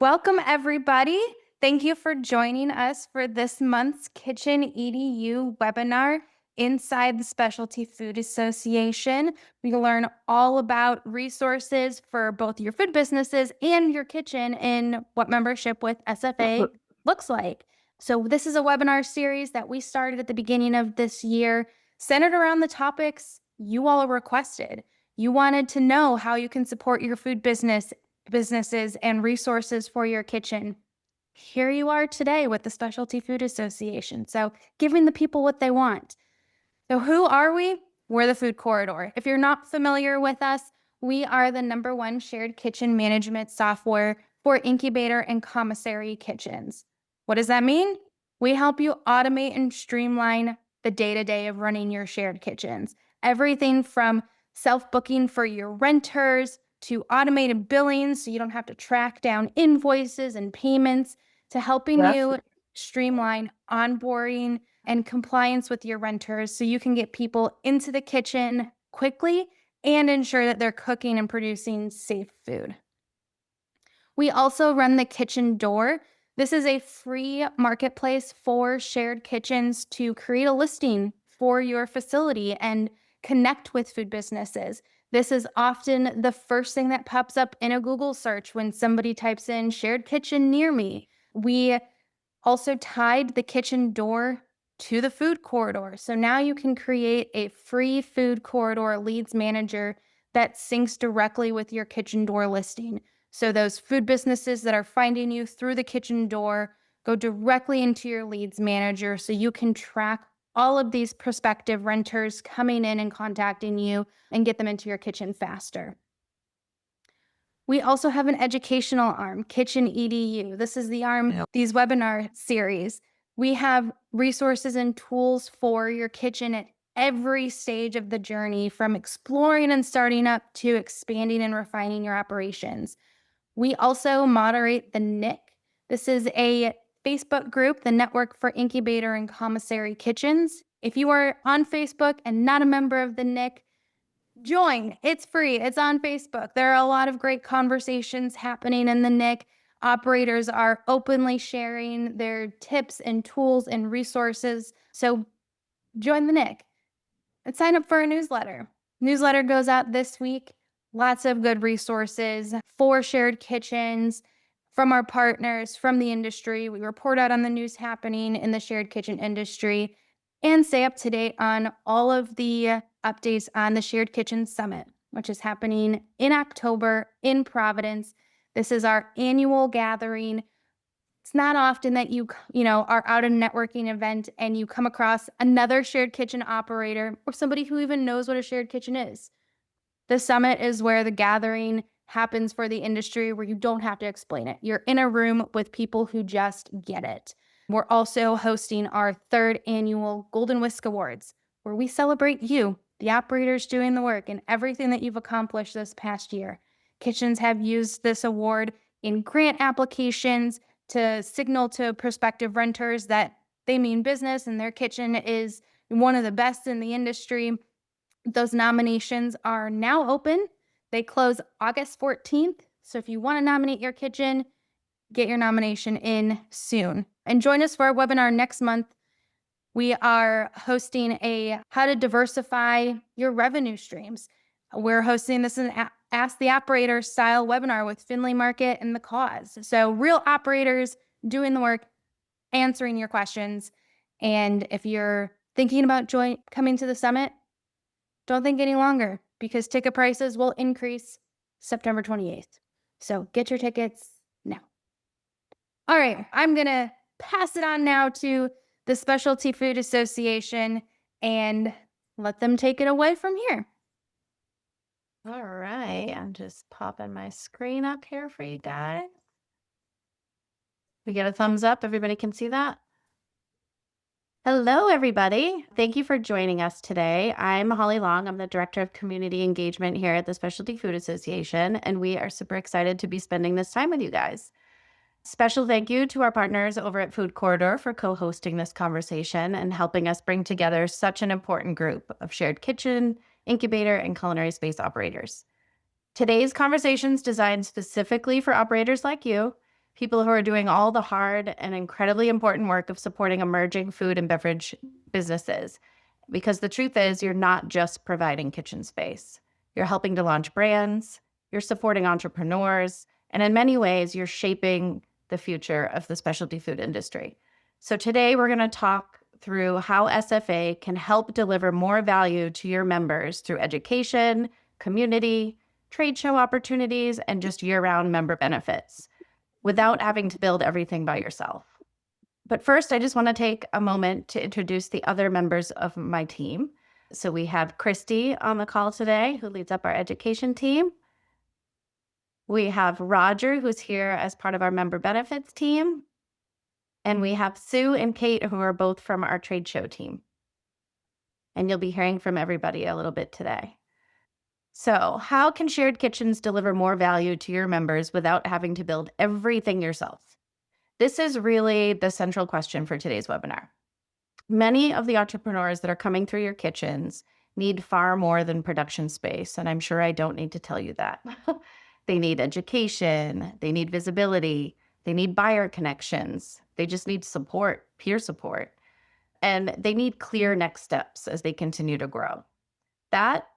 Welcome, everybody. Thank you for joining us for this month's Kitchen EDU webinar inside the Specialty Food Association. We learn all about resources for both your food businesses and your kitchen and what membership with SFA looks like. So this is a webinar series that we started at the beginning of this year, centered around the topics you all requested. You wanted to know how you can support your food businesses and resources for your kitchen. Here you are today with the Specialty Food Association. So giving the people what they want. So who are we? We're the Food Corridor. If you're not familiar with us, we are the #1 shared kitchen management software for incubator and commissary kitchens. What does that mean? We help you automate and streamline the day-to-day of running your shared kitchens. Everything from self-booking for your renters to automated billing so you don't have to track down invoices and payments to helping Yes. you streamline onboarding and compliance with your renters so you can get people into the kitchen quickly and ensure that they're cooking and producing safe food. We also run the kitchen door. This is a free marketplace for shared kitchens to create a listing for your facility and connect with food businesses. This is often the first thing that pops up in a Google search when somebody types in shared kitchen near me. We also tied the kitchen door to the food corridor. So now you can create a free food corridor leads manager that syncs directly with your kitchen door listing. So those food businesses that are finding you through the kitchen door go directly into your leads manager so you can track all of these prospective renters coming in and contacting you and get them into your kitchen faster. We also have an educational arm, Kitchen EDU. This is the arm, Yep. these webinar series. We have resources and tools for your kitchen at every stage of the journey, from exploring and starting up to expanding and refining your operations. We also moderate the NIC. This is a Facebook group, the Network for Incubator and Commissary Kitchens. If you are on Facebook and not a member of the NIC, join. It's free. It's on Facebook. There are a lot of great conversations happening in the NIC. Operators are openly sharing their tips and tools and resources. So join the NIC and sign up for a newsletter. Newsletter goes out this week. Lots of good resources for shared kitchens from our partners, from the industry. We report out on the news happening in the shared kitchen industry and stay up to date on all of the updates on the Shared Kitchen Summit, which is happening in October in Providence. This is our annual gathering. It's not often that you are out at a networking event and you come across another shared kitchen operator or somebody who even knows what a shared kitchen is. The summit is where the gathering happens for the industry, where you don't have to explain it. You're in a room with people who just get it. We're also hosting our 3rd annual Golden Whisk Awards, where we celebrate you, the operators doing the work, and everything that you've accomplished this past year. Kitchens have used this award in grant applications to signal to prospective renters that they mean business and their kitchen is one of the best in the industry. Those nominations are now open. They close August 14th. So if you want to nominate your kitchen, get your nomination in soon. And join us for our webinar next month. We are hosting a how to diversify your revenue streams. We're hosting this an Ask the Operator style webinar with Finley Market and The Cause. So real operators doing the work, answering your questions. And if you're thinking about coming to the summit, don't think any longer, because ticket prices will increase September 28th. So get your tickets now. All right, I'm going to pass it on now to the Specialty Food Association and let them take it away from here. All right. I'm just popping my screen up here for you guys. We get a thumbs up. Everybody can see that. Hello, everybody. Thank you for joining us today. I'm Holly Long. I'm the Director of Community Engagement here at the Specialty Food Association, and we are super excited to be spending this time with you guys. Special thank you to our partners over at Food Corridor for co-hosting this conversation and helping us bring together such an important group of shared kitchen, incubator, and culinary space operators. Today's conversation is designed specifically for operators like you people who are doing all the hard and incredibly important work of supporting emerging food and beverage businesses. Because the truth is, you're not just providing kitchen space. You're helping to launch brands, you're supporting entrepreneurs, and in many ways, you're shaping the future of the specialty food industry. So today, we're going to talk through how SFA can help deliver more value to your members through education, community, trade show opportunities, and just year-round member benefits without having to build everything by yourself. But first, I just want to take a moment to introduce the other members of my team. So we have Christy on the call today, who leads up our education team. We have Roger, who's here as part of our member benefits team. And we have Sue and Kate, who are both from our trade show team. And you'll be hearing from everybody a little bit today. So, how can shared kitchens deliver more value to your members without having to build everything yourself? This is really the central question for today's webinar. Many of the entrepreneurs that are coming through your kitchens need far more than production space, and I'm sure I don't need to tell you that. They need education, they need visibility, they need buyer connections, they just need support, peer support, and they need clear next steps as they continue to grow. That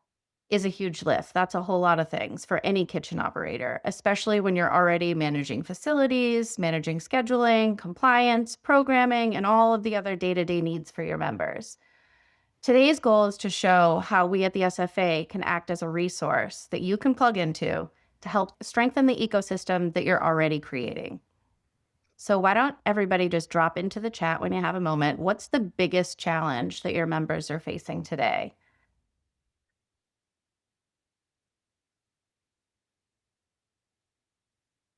is a huge lift. That's a whole lot of things for any kitchen operator, especially when you're already managing facilities, managing scheduling, compliance, programming, and all of the other day-to-day needs for your members. Today's goal is to show how we at the SFA can act as a resource that you can plug into to help strengthen the ecosystem that you're already creating. So why don't everybody just drop into the chat when you have a moment? What's the biggest challenge that your members are facing today?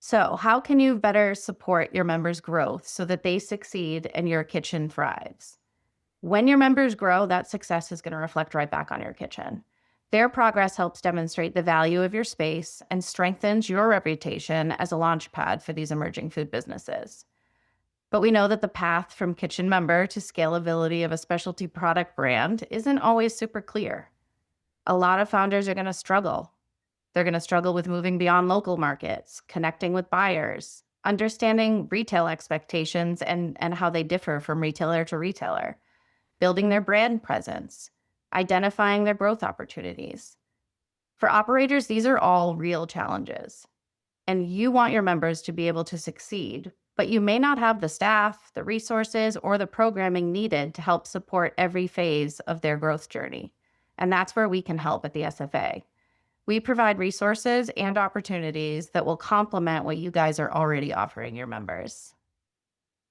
So, how can you better support your members' growth so that they succeed and your kitchen thrives? When your members grow, that success is going to reflect right back on your kitchen. Their progress helps demonstrate the value of your space and strengthens your reputation as a launch pad for these emerging food businesses. But we know that the path from kitchen member to scalability of a specialty product brand isn't always super clear. A lot of founders are going to struggle. They're going to struggle with moving beyond local markets, connecting with buyers, understanding retail expectations and how they differ from retailer to retailer, building their brand presence, identifying their growth opportunities. For operators, these are all real challenges. And you want your members to be able to succeed, but you may not have the staff, the resources, or the programming needed to help support every phase of their growth journey. And that's where we can help at the SFA. We provide resources and opportunities that will complement what you guys are already offering your members.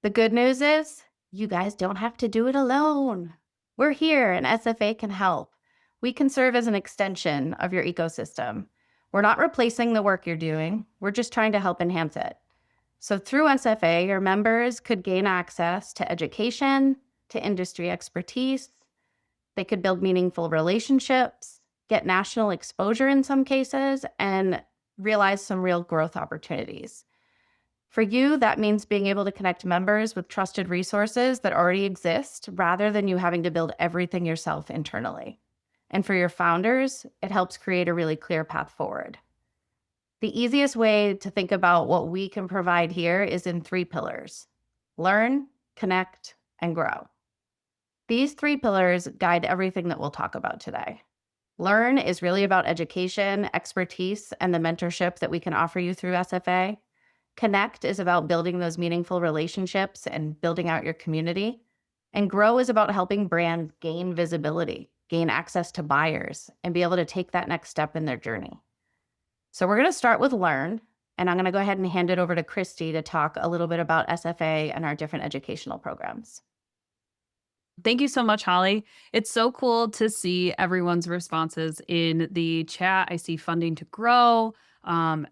The good news is you guys don't have to do it alone. We're here and SFA can help. We can serve as an extension of your ecosystem. We're not replacing the work you're doing. We're just trying to help enhance it. So through SFA, your members could gain access to education, to industry expertise. They could build meaningful relationships, get national exposure in some cases, and realize some real growth opportunities. For you, that means being able to connect members with trusted resources that already exist rather than you having to build everything yourself internally. And for your founders, it helps create a really clear path forward. The easiest way to think about what we can provide here is in 3 pillars: learn, connect, and grow. These 3 pillars guide everything that we'll talk about today. Learn is really about education, expertise, and the mentorship that we can offer you through SFA. Connect is about building those meaningful relationships and building out your community. And grow is about helping brands gain visibility, gain access to buyers, and be able to take that next step in their journey. So we're going to start with learn, and I'm going to go ahead and hand it over to Christy to talk a little bit about SFA and our different educational programs. Thank you so much, Holly. It's so cool to see everyone's responses in the chat. I see funding to grow,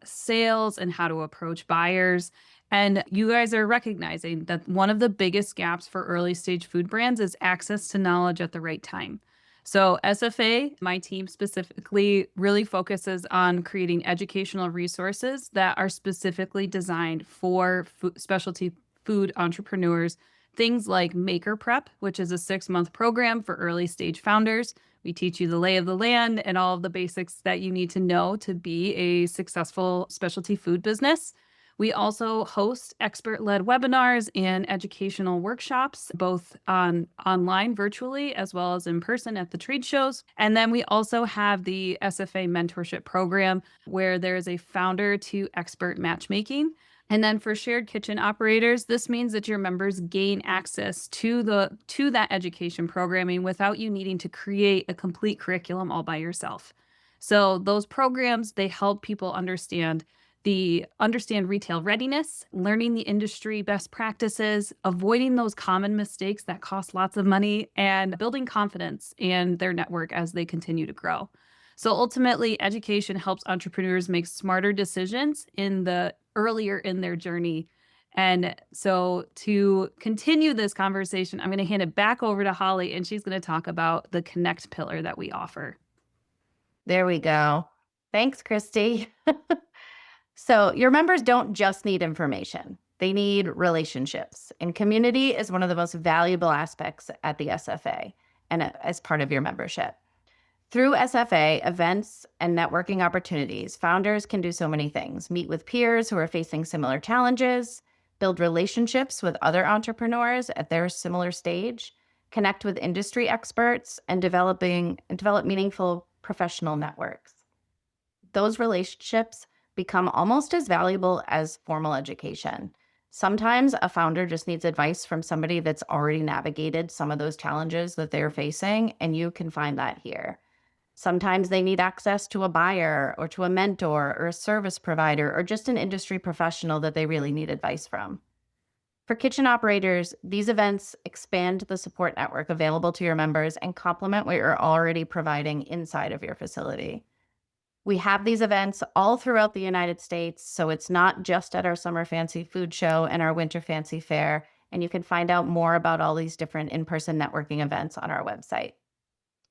sales, and how to approach buyers. And you guys are recognizing that one of the biggest gaps for early stage food brands is access to knowledge at the right time. So, SFA, my team specifically, really focuses on creating educational resources that are specifically designed for specialty food entrepreneurs. Things like Maker Prep, which is a 6-month program for early stage founders. We teach you the lay of the land and all of the basics that you need to know to be a successful specialty food business. We also host expert-led webinars and educational workshops, both online virtually as well as in person at the trade shows. And then we also have the SFA mentorship program where there is a founder to expert matchmaking. And then for shared kitchen operators, this means that your members gain access to that education programming without you needing to create a complete curriculum all by yourself. So those programs, they help people understand retail readiness, learning the industry best practices, avoiding those common mistakes that cost lots of money, and building confidence in their network as they continue to grow. So ultimately, education helps entrepreneurs make smarter decisions earlier in their journey. And so to continue this conversation, I'm going to hand it back over to Holly, and she's going to talk about the connect pillar that we offer. There we go. Thanks, Christy. So your members don't just need information. They need relationships. And community is one of the most valuable aspects at the SFA and as part of your membership. Through SFA events and networking opportunities, founders can do so many things: meet with peers who are facing similar challenges, build relationships with other entrepreneurs at their similar stage, connect with industry experts, and develop meaningful professional networks. Those relationships become almost as valuable as formal education. Sometimes a founder just needs advice from somebody that's already navigated some of those challenges that they're facing, and you can find that here. Sometimes they need access to a buyer or to a mentor or a service provider or just an industry professional that they really need advice from. For kitchen operators, these events expand the support network available to your members and complement what you're already providing inside of your facility. We have these events all throughout the United States, so it's not just at our Summer Fancy Food Show and our Winter Fancy Fair, and you can find out more about all these different in-person networking events on our website.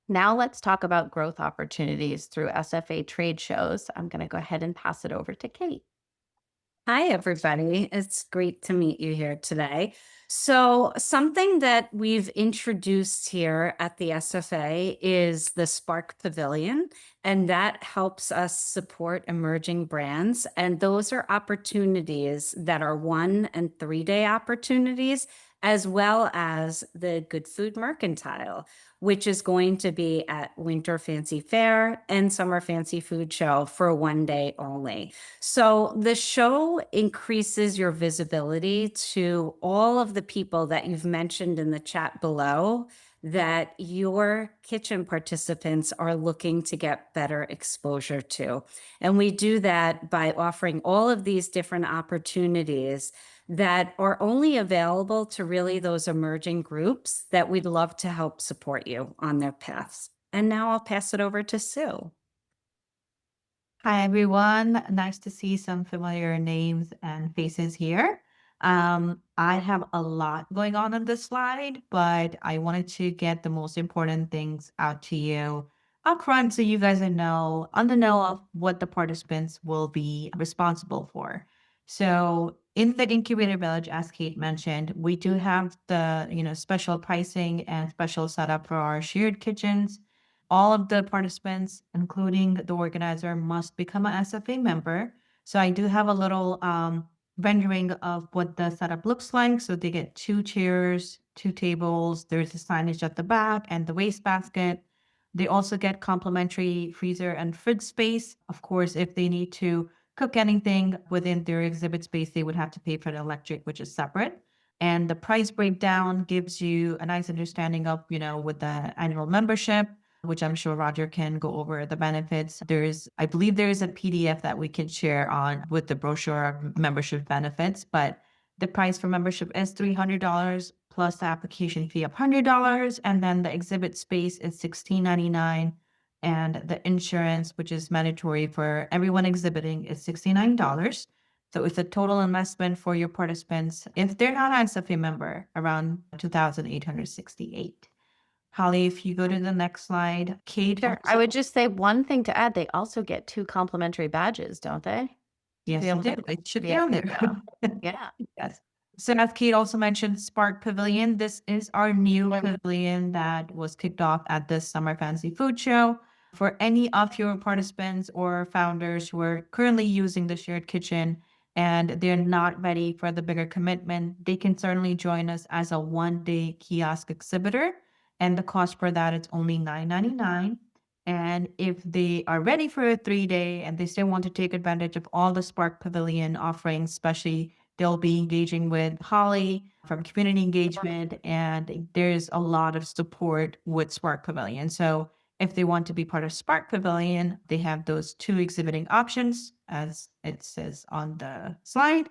Now let's talk about growth opportunities through SFA trade shows. I'm going to go ahead and pass it over to Kate. Hi, everybody. It's great to meet you here today. So, something that we've introduced here at the SFA is the Spark Pavilion, and that helps us support emerging brands. And those are opportunities that are 1 and 3 day opportunities, as well as the Good Food Mercantile, which is going to be at Winter Fancy Fair and Summer Fancy Food Show for 1 day only. So the show increases your visibility to all of the people that you've mentioned in the chat below that your kitchen participants are looking to get better exposure to. And we do that by offering all of these different opportunities that are only available to really those emerging groups that we'd love to help support you on their paths. And now I'll pass it over to Sue. Hi, everyone. Nice to see some familiar names and faces here. I have a lot going on this slide, but I wanted to get the most important things out to you up front so you guys know on the know of what the participants will be responsible for. So in the incubator village, as Kate mentioned, we do have the special pricing and special setup for our shared kitchens. All of the participants, including the organizer, must become an SFA member. So I do have a little rendering of what the setup looks like. So they get 2 chairs, 2 tables. There's a signage at the back and the wastebasket. They also get complimentary freezer and fridge space. Of course, if they need to cook anything within their exhibit space, they would have to pay for the electric, which is separate. And the price breakdown gives you a nice understanding of, with the annual membership, which I'm sure Roger can go over the benefits. I believe there is a PDF that we can share on with the brochure of membership benefits, but the price for membership is $300 plus the application fee of $100. And then the exhibit space is $16.99. And the insurance, which is mandatory for everyone exhibiting, is $69. So it's a total investment for your participants, if they're not an SFA member, around $2,868. Holly, if you go to the next slide, Kate. Sure. I would just say one thing to add. They also get 2 complimentary badges, don't they? Yes, be able they to- do. It should be Yeah. on there. Yeah. Yes. So as Kate also mentioned, Spark Pavilion. This is our new pavilion that was kicked off at the Summer Fancy Food Show. For any of your participants or founders who are currently using the shared kitchen, and they're not ready for the bigger commitment, they can certainly join us as a 1 day kiosk exhibitor. And the cost for that is only $9.99. And if they are ready for a 3 day and they still want to take advantage of all the Spark Pavilion offerings, especially they'll be engaging with Holly from community engagement, and there's a lot of support with Spark Pavilion. So if they want to be part of Spark Pavilion, they have those two exhibiting options, as it says on the slide.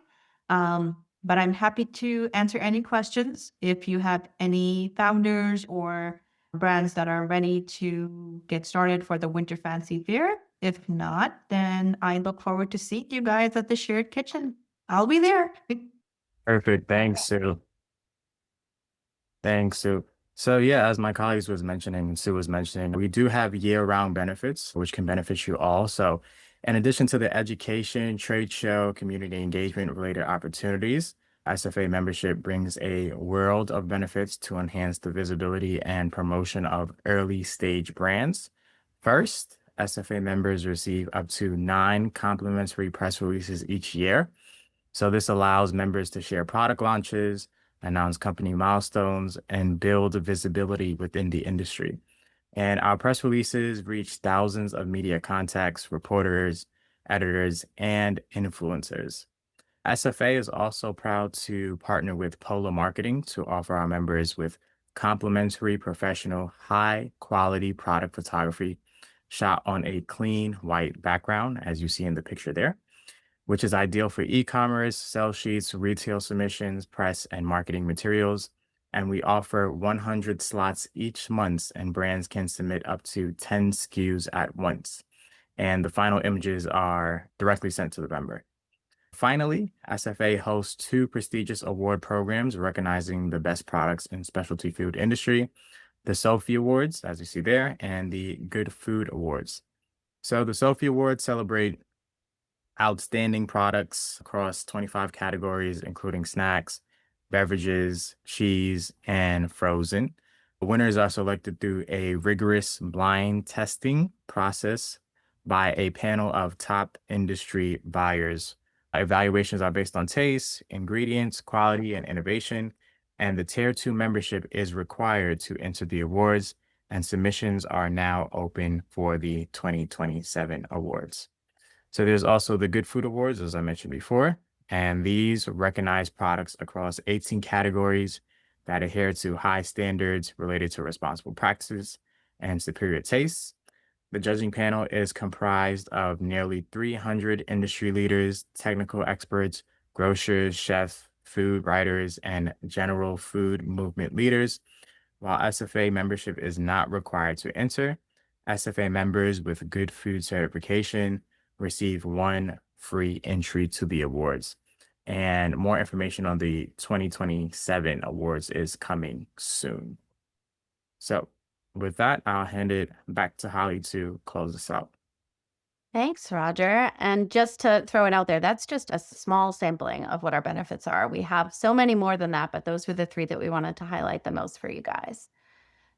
But I'm happy to answer any questions. If you have any founders or brands that are ready to get started for the Winter Fancy Fair. If not, then I look forward to seeing you guys at the shared kitchen. I'll be there. Perfect. Thanks, Sue. Thanks, Sue. So yeah, as my colleagues was mentioning, and Sue was mentioning, we do have year-round benefits, which can benefit you all. So in addition to the education, trade show, community engagement related opportunities, SFA membership brings a world of benefits to enhance the visibility and promotion of early stage brands. First, SFA members receive up to 9 complimentary press releases each year. So this allows members to share product launches, announce company milestones, and build visibility within the industry. And our press releases reach thousands of media contacts, reporters, editors, and influencers. SFA is also proud to partner with Polo Marketing to offer our members with complimentary professional, high quality product photography shot on a clean white background, as you see in the picture there, which is ideal for e-commerce, sell sheets, retail submissions, press, and marketing materials. And we offer 100 slots each month, and brands can submit up to 10 SKUs at once. And the final images are directly sent to the member. Finally, SFA hosts 2 prestigious award programs recognizing the best products in specialty food industry, the Sophie Awards, as you see there, and the Good Food Awards. So the Sophie Awards celebrate outstanding products across 25 categories, including snacks, beverages, cheese, and frozen. The winners are selected through a rigorous blind testing process by a panel of top industry buyers. Evaluations are based on taste, ingredients, quality, and innovation. And the Tier 2 membership is required to enter the awards, and submissions are now open for the 2027 awards. So there's also the Good Food Awards, as I mentioned before, and these recognize products across 18 categories that adhere to high standards related to responsible practices and superior tastes. The judging panel is comprised of nearly 300 industry leaders, technical experts, grocers, chefs, food writers, and general food movement leaders. While SFA membership is not required to enter, SFA members with good food certification receive 1 free entry to the awards. And more information on the 2027 awards is coming soon. So, with that, I'll hand it back to Holly to close this out. Thanks, Roger. And just to throw it out there, that's just a small sampling of what our benefits are. We have so many more than that, but those were the 3 that we wanted to highlight the most for you guys.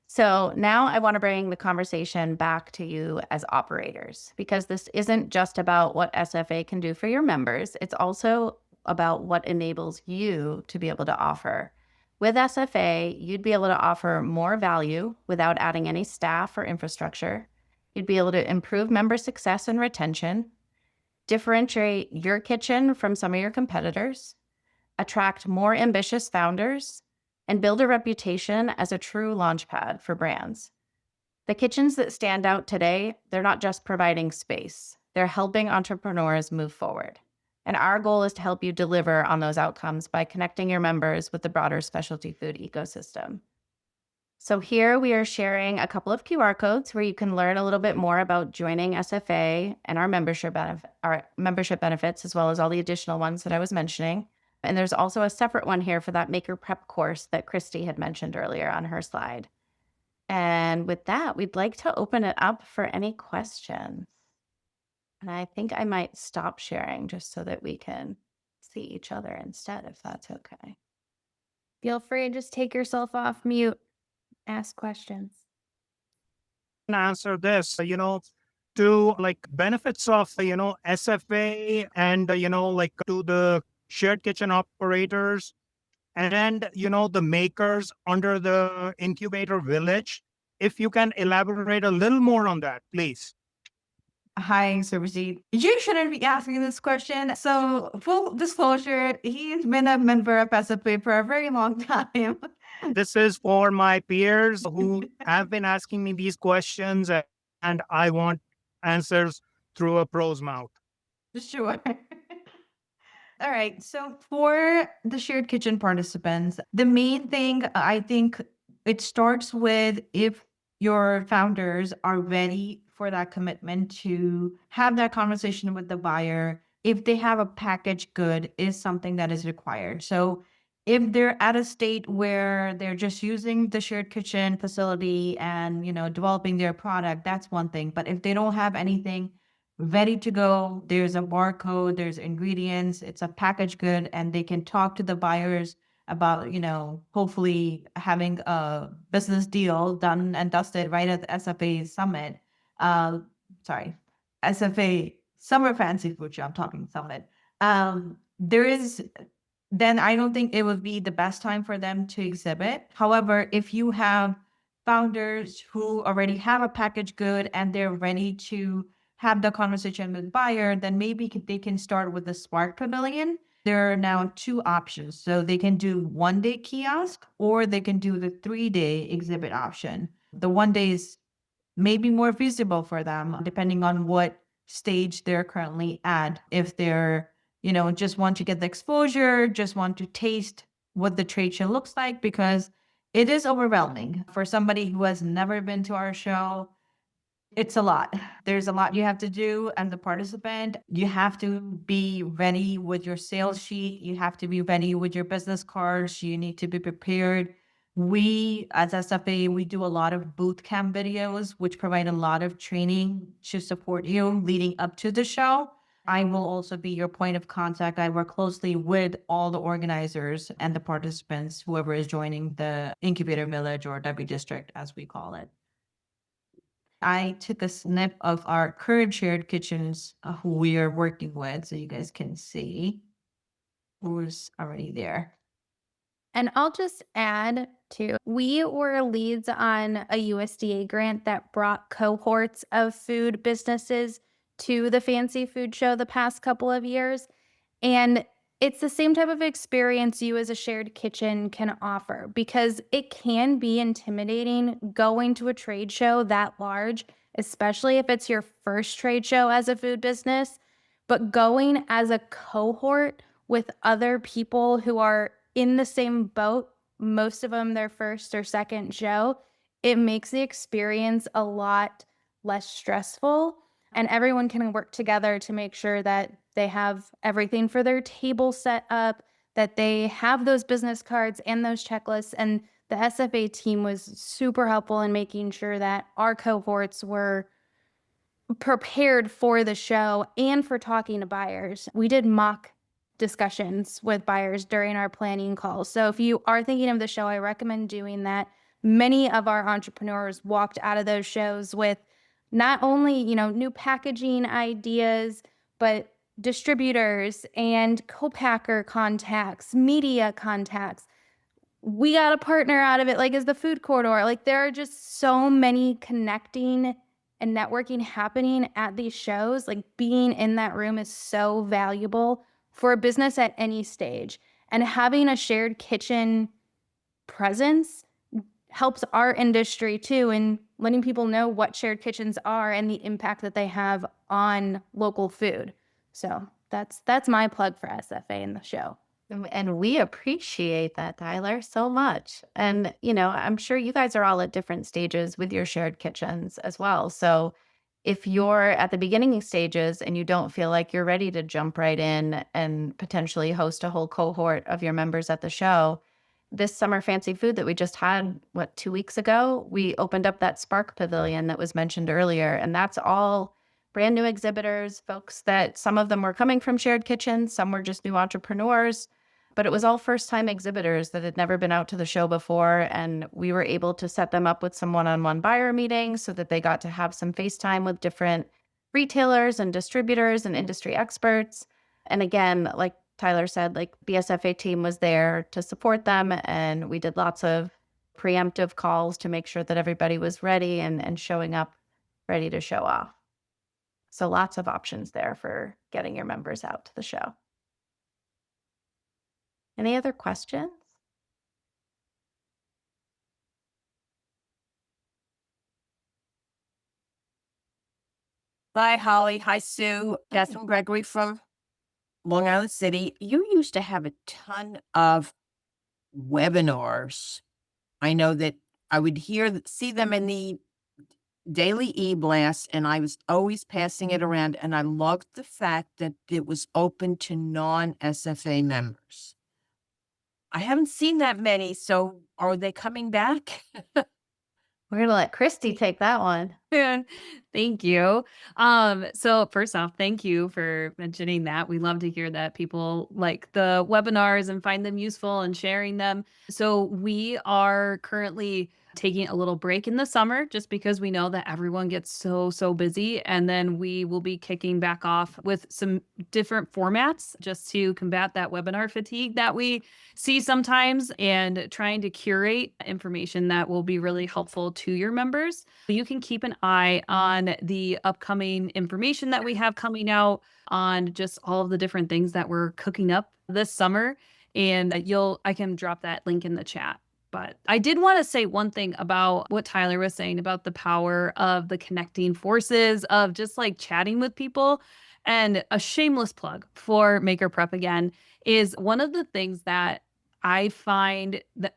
So now I want to bring the conversation back to you as operators, because this isn't just about what SFA can do for your members. It's also about what enables you to be able to offer. With SFA, you'd be able to offer more value without adding any staff or infrastructure. You'd be able to improve member success and retention, differentiate your kitchen from some of your competitors, attract more ambitious founders, and build a reputation as a true launchpad for brands. The kitchens that stand out today, they're not just providing space, they're helping entrepreneurs move forward. And our goal is to help you deliver on those outcomes by connecting your members with the broader specialty food ecosystem. So here we are sharing a couple of QR codes where you can learn a little bit more about joining SFA and our membership benefits, as well as all the additional ones that I was mentioning. And there's also a separate one here for that maker prep course that Christy had mentioned earlier on her slide. And with that, we'd like to open it up for any questions. And I think I might stop sharing just so that we can see each other instead, if that's okay. Feel free to just take yourself off mute, ask questions. Answer this. to like benefits of, SFA and, like to the shared kitchen operators and, the makers under the incubator village. If you can elaborate a little more on that, please. Hi, Surbajit. You shouldn't be asking this question. So, full disclosure, he's been a member of SFA for a very long time. This is for my peers who have been asking me these questions, and I want answers through a pro's mouth. Sure. All right. So for the shared kitchen participants, the main thing I think it starts with if your founders are ready for that commitment to have that conversation with the buyer. If they have a packaged good is something that is required. So if they're at a state where they're just using the shared kitchen facility and, developing their product, that's one thing. But if they don't have anything ready to go. There's a barcode, there's ingredients, it's a packaged good, and they can talk to the buyers about, hopefully having a business deal done and dusted right at the SFA summit. Uh, sorry, SFA Summer Fancy Food Show. I'm talking summit. There is then I don't think it would be the best time for them to exhibit. However, if you have founders who already have a packaged good and they're ready to have the conversation with buyer, then maybe they can start with the Spark Pavilion. There are now two options. So they can do 1 day kiosk or they can do the 3 day exhibit option. The 1 day is maybe more feasible for them depending on what stage they're currently at. If they're, just want to get the exposure, just want to taste what the trade show looks like, because it is overwhelming for somebody who has never been to our show. It's a lot. There's a lot you have to do as a participant. You have to be ready with your sales sheet. You have to be ready with your business cards. You need to be prepared. We, as SFA, we do a lot of boot camp videos, which provide a lot of training to support you leading up to the show. I will also be your point of contact. I work closely with all the organizers and the participants, whoever is joining the incubator village or W district, as we call it. I took a snip of our current shared kitchens who we are working with, so you guys can see who's already there. And I'll just add too, we were leads on a USDA grant that brought cohorts of food businesses to the Fancy Food Show the past couple of years. And it's the same type of experience you as a shared kitchen can offer, because it can be intimidating going to a trade show that large, especially if it's your first trade show as a food business. But going as a cohort with other people who are in the same boat, most of them their first or second show, it makes the experience a lot less stressful. And everyone can work together to make sure that they have everything for their table set up, that they have those business cards and those checklists. And the SFA team was super helpful in making sure that our cohorts were prepared for the show and for talking to buyers. We did mock discussions with buyers during our planning calls. So if you are thinking of the show, I recommend doing that. Many of our entrepreneurs walked out of those shows with not only, new packaging ideas, but distributors and co-packer contacts, media contacts. We got a partner out of it, like as the food corridor. Like there are just so many connecting and networking happening at these shows. Like being in that room is so valuable for a business at any stage. And having a shared kitchen presence helps our industry too, in letting people know what shared kitchens are and the impact that they have on local food. So that's my plug for SFA in the show. And we appreciate that, Tyler, so much. And, I'm sure you guys are all at different stages with your shared kitchens as well. So if you're at the beginning stages and you don't feel like you're ready to jump right in and potentially host a whole cohort of your members at the show, this summer fancy food that we just had, 2 weeks ago, we opened up that Spark Pavilion that was mentioned earlier. And that's all brand new exhibitors, folks that some of them were coming from shared kitchens, some were just new entrepreneurs, but it was all first-time exhibitors that had never been out to the show before. And we were able to set them up with some one-on-one buyer meetings so that they got to have some FaceTime with different retailers and distributors and industry experts. And again, like Tyler said, like BSFA team was there to support them. And we did lots of preemptive calls to make sure that everybody was ready and showing up ready to show off. So lots of options there for getting your members out to the show. Any other questions? Hi, Holly. Hi, Sue. Catherine Gregory from Long Island City. You used to have a ton of webinars. I know that I would see them in the daily e-blast, and I was always passing it around. And I loved the fact that it was open to non-SFA members. I haven't seen that many, so are they coming back? We're going to let Christy take that one. Thank you. So first off, thank you for mentioning that. We love to hear that people like the webinars and find them useful and sharing them. So we are currently taking a little break in the summer just because we know that everyone gets so busy. And then we will be kicking back off with some different formats just to combat that webinar fatigue that we see sometimes, and trying to curate information that will be really helpful to your members. You can keep an eye on the upcoming information that we have coming out on just all of the different things that we're cooking up this summer. And I can drop that link in the chat. But I did want to say one thing about what Tyler was saying about the power of the connecting forces of just like chatting with people. And a shameless plug for Maker Prep again is one of the things that I find that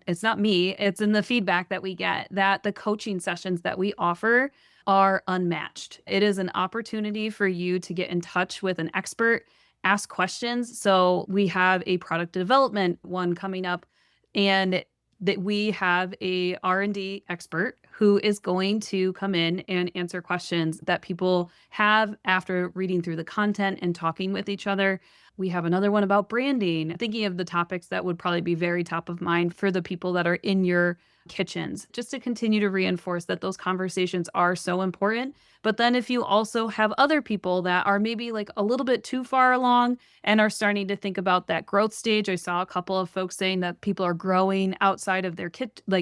it's not me, it's in the feedback that we get, that the coaching sessions that we offer are unmatched. It is an opportunity for you to get in touch with an expert, ask questions. So we have a product development one coming up, and that we have a R&D expert who is going to come in and answer questions that people have after reading through the content and talking with each other. We have another one about branding, thinking of the topics that would probably be very top of mind for the people that are in your kitchens, just to continue to reinforce that those conversations are so important. But then if you also have other people that are maybe like a little bit too far along and are starting to think about that growth stage. I saw a couple of folks saying that people are growing outside of their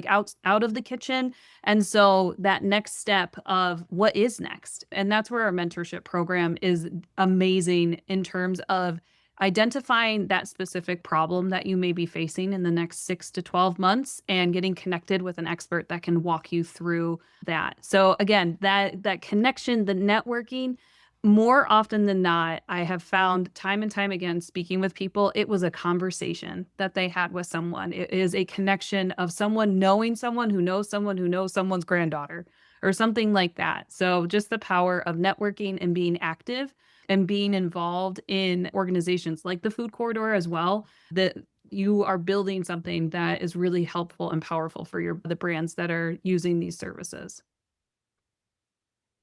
out of the kitchen. And so that next step of what is next. And that's where our mentorship program is amazing in terms of identifying that specific problem that you may be facing in the next 6 to 12 months and getting connected with an expert that can walk you through that. So again, that connection, the networking, more often than not, I have found time and time again, speaking with people, it was a conversation that they had with someone. It is a connection of someone knowing someone who knows someone who knows someone's granddaughter or something like that. So just the power of networking and being active and being involved in organizations like the Food Corridor as well, that you are building something that is really helpful and powerful for the brands that are using these services.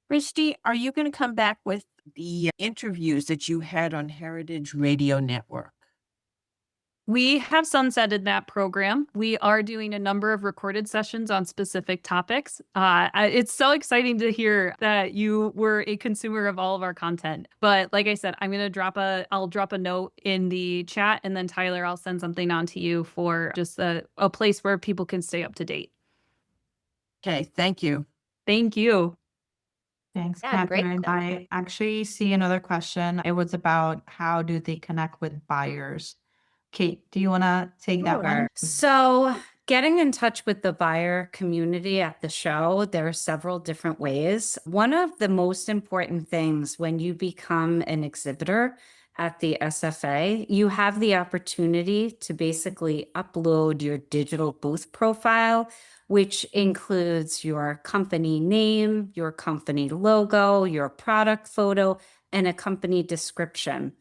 Christy, are you going to come back with the interviews that you had on Heritage Radio Network? We have sunsetted that program. We are doing a number of recorded sessions on specific topics. It's so exciting to hear that you were a consumer of all of our content. But like I said, I'll drop a note in the chat, and then Tyler, I'll send something on to you for just a place where people can stay up to date. Okay, thank you. Thank you. Thanks, Yeah, great. Catherine. I actually see another question. It was about how do they connect with buyers? Kate, do you want to take that one? So, getting in touch with the buyer community at the show, there are several different ways. One of the most important things when you become an exhibitor at the SFA, you have the opportunity to basically upload your digital booth profile, which includes your company name, your company logo, your product photo, and a company description.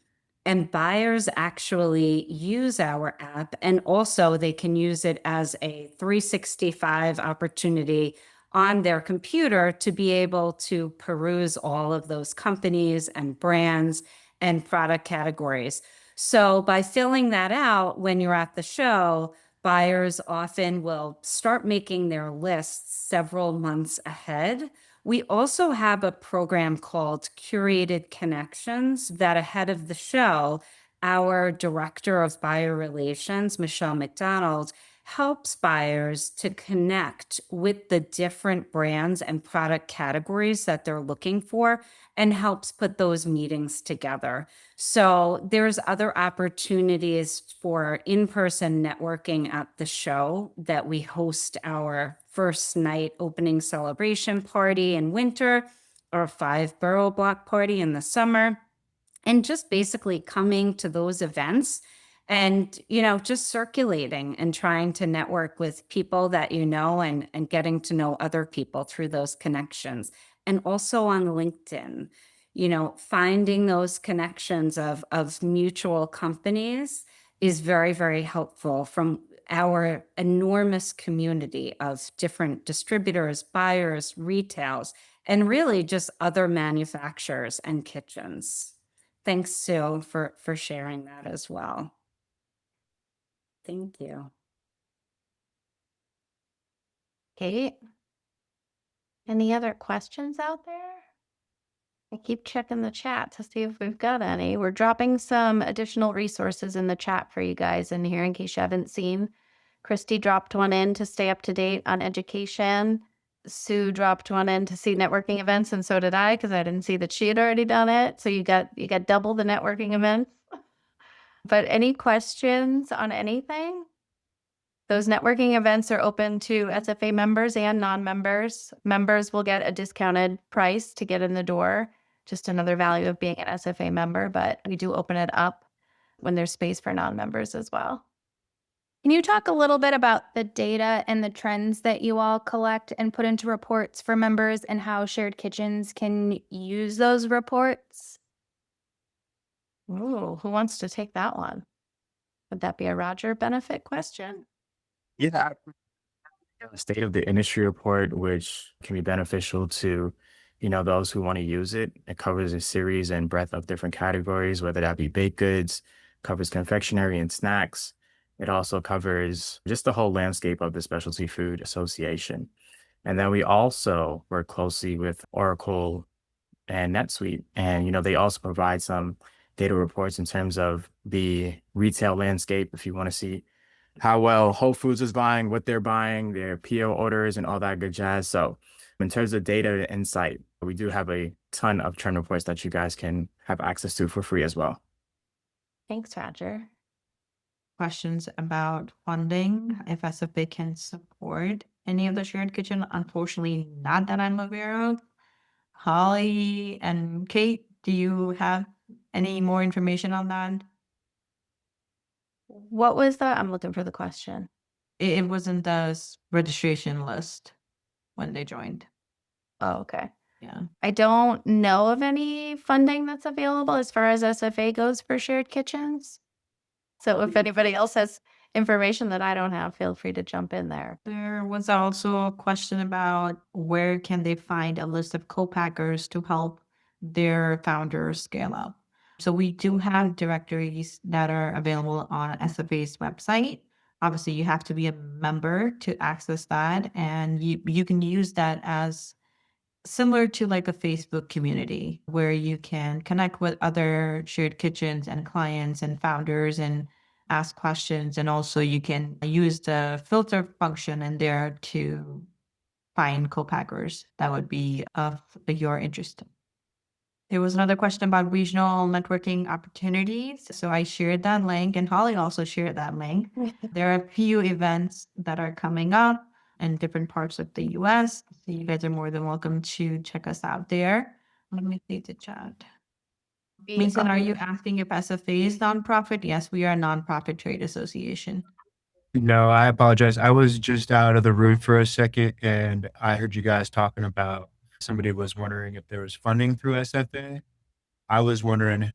And buyers actually use our app, and also they can use it as a 365 opportunity on their computer to be able to peruse all of those companies and brands and product categories. So by filling that out when you're at the show, buyers often will start making their lists several months ahead, We also have a program called Curated Connections that ahead of the show, our director of buyer relations, Michelle McDonald, helps buyers to connect with the different brands and product categories that they're looking for and helps put those meetings together. So there's other opportunities for in-person networking at the show that we host our first night opening celebration party in winter, or 5 borough block party in the summer, and just basically coming to those events and just circulating and trying to network with people that and getting to know other people through those connections. And also on LinkedIn, finding those connections of mutual companies is very, very helpful from our enormous community of different distributors, buyers, retails, and really just other manufacturers and kitchens. Thanks, Sue, for sharing that as well. Thank you. Kate, any other questions out there? I keep checking the chat to see if we've got any. We're dropping some additional resources in the chat for you guys in here in case you haven't seen. Christy dropped one in to stay up to date on education. Sue dropped one in to see networking events, and so did I because I didn't see that she had already done it. So you got double the networking events. But any questions on anything? Those networking events are open to SFA members and non-members. Members will get a discounted price to get in the door. Just another value of being an SFA member, but we do open it up when there's space for non-members as well. Can you talk a little bit about the data and the trends that you all collect and put into reports for members and how shared kitchens can use those reports? Ooh, who wants to take that one? Would that be a Roger benefit question? Yeah. A state of the industry report, which can be beneficial to, those who want to use it. It covers a series and breadth of different categories, whether that be baked goods, covers confectionery and snacks. It also covers just the whole landscape of the Specialty Food Association. And then we also work closely with Oracle and NetSuite. And, they also provide some data reports in terms of the retail landscape if you want to see how well Whole Foods is buying, what they're buying, their PO orders, and all that good jazz. So, in terms of data and insight, we do have a ton of trend reports that you guys can have access to for free as well. Thanks, Roger. Questions about funding, if SFA can support any of the shared kitchen? Unfortunately, not that I'm aware of. Holly and Kate, do you have any more information on that? What was that? I'm looking for the question. It was in the registration list when they joined. Oh, okay. Yeah. I don't know of any funding that's available as far as SFA goes for shared kitchens. So if anybody else has information that I don't have, feel free to jump in there. There was also a question about where can they find a list of co-packers to help their founders scale up. So we do have directories that are available on SFA's website. Obviously, you have to be a member to access that, and you can use that as similar to like a Facebook community where you can connect with other shared kitchens and clients and founders and ask questions. And also you can use the filter function in there to find co-packers that would be of your interest. There was another question about regional networking opportunities. So I shared that link, and Holly also shared that link. There are a few events that are coming up in different parts of the US. So you guys are more than welcome to check us out there. Let me see the chat. Mason, are you asking if SFA is nonprofit? Yes, we are a nonprofit trade association. No, I apologize. I was just out of the room for a second and I heard you guys talking about somebody was wondering if there was funding through SFA. I was wondering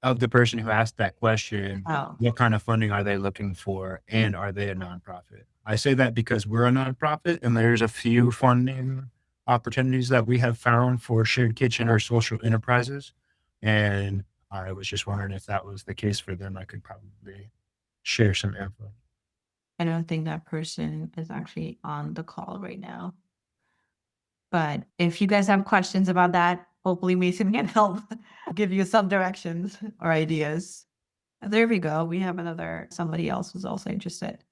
of the person who asked that question, Oh, what kind of funding are they looking for and are they a nonprofit? I say that because we're a nonprofit and there's a few funding opportunities that we have found for shared kitchen or social enterprises. And I was just wondering if that was the case for them. I could probably share some info. I don't think that person is actually on the call right now. But if you guys have questions about that, hopefully Mason can help give you some directions or ideas. There we go. We have somebody else who's also interested.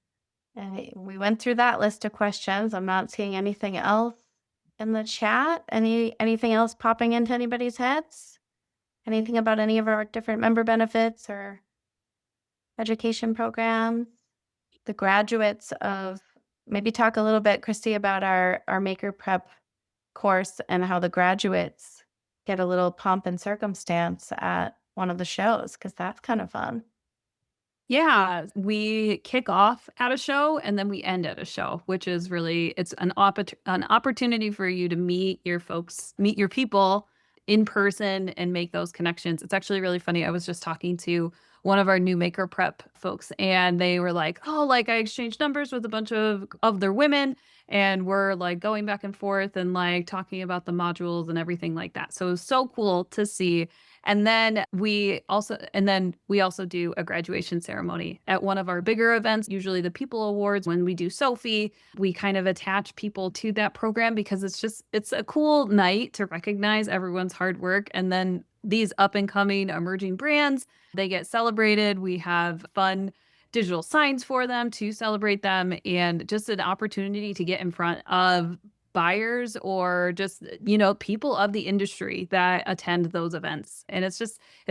We went through that list of questions. I'm not seeing anything else in the chat. Anything else popping into anybody's heads? Anything about any of our different member benefits or education programs? The graduates of, maybe talk a little bit, Christy, about our maker prep course and how the graduates get a little pomp and circumstance at one of the shows, because that's kind of fun. Yeah, we kick off at a show and then we end at a show, which is really, it's an opportunity for you to meet your folks, meet your people in person and make those connections. It's actually really funny. I was just talking to one of our new maker prep folks and they were like, "Oh, like I exchanged numbers with a bunch of other women and we're like going back and forth and like talking about the modules and everything like that." So it was so cool to see. And then we also do a graduation ceremony at one of our bigger events, usually the People Awards. When we do Sophie, we kind of attach people to that program because it's a cool night to recognize everyone's hard work. And then these up and coming emerging brands, they get celebrated. We have fun digital signs for them to celebrate them, and just an opportunity to get in front of buyers or just, people of the industry that attend those events. And it's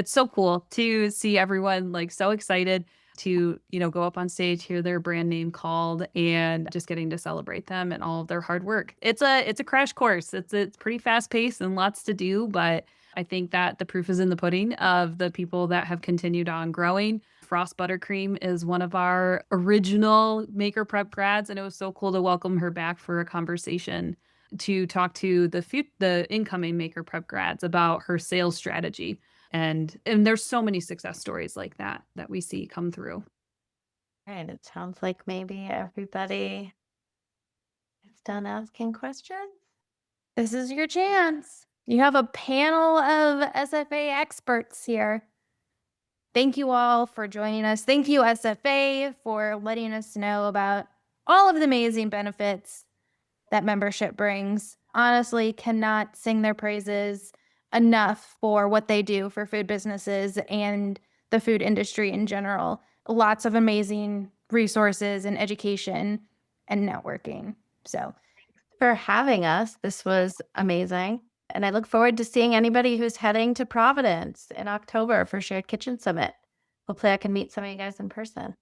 so cool to see everyone like so excited to, go up on stage, hear their brand name called, and just getting to celebrate them and all of their hard work. It's a crash course. It's pretty fast paced and lots to do, but I think that the proof is in the pudding of the people that have continued on growing. Frost Buttercream is one of our original Maker Prep grads, and it was so cool to welcome her back for a conversation to talk to the incoming Maker Prep grads about her sales strategy. And there's so many success stories like that we see come through. And it sounds like maybe everybody is done asking questions. This is your chance. You have a panel of SFA experts here. Thank you all for joining us. Thank you, SFA, for letting us know about all of the amazing benefits that membership brings. Honestly, cannot sing their praises enough for what they do for food businesses and the food industry in general. Lots of amazing resources and education and networking. So, For having us. This was amazing. And I look forward to seeing anybody who's heading to Providence in October for Shared Kitchen Summit. Hopefully I can meet some of you guys in person.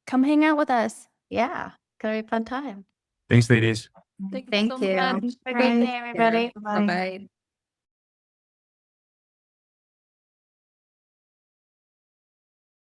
come hang out with us. Yeah, it's gonna be a fun time. Thanks, ladies. Thank you Thank so you. much. Have a great day, everybody. Bye.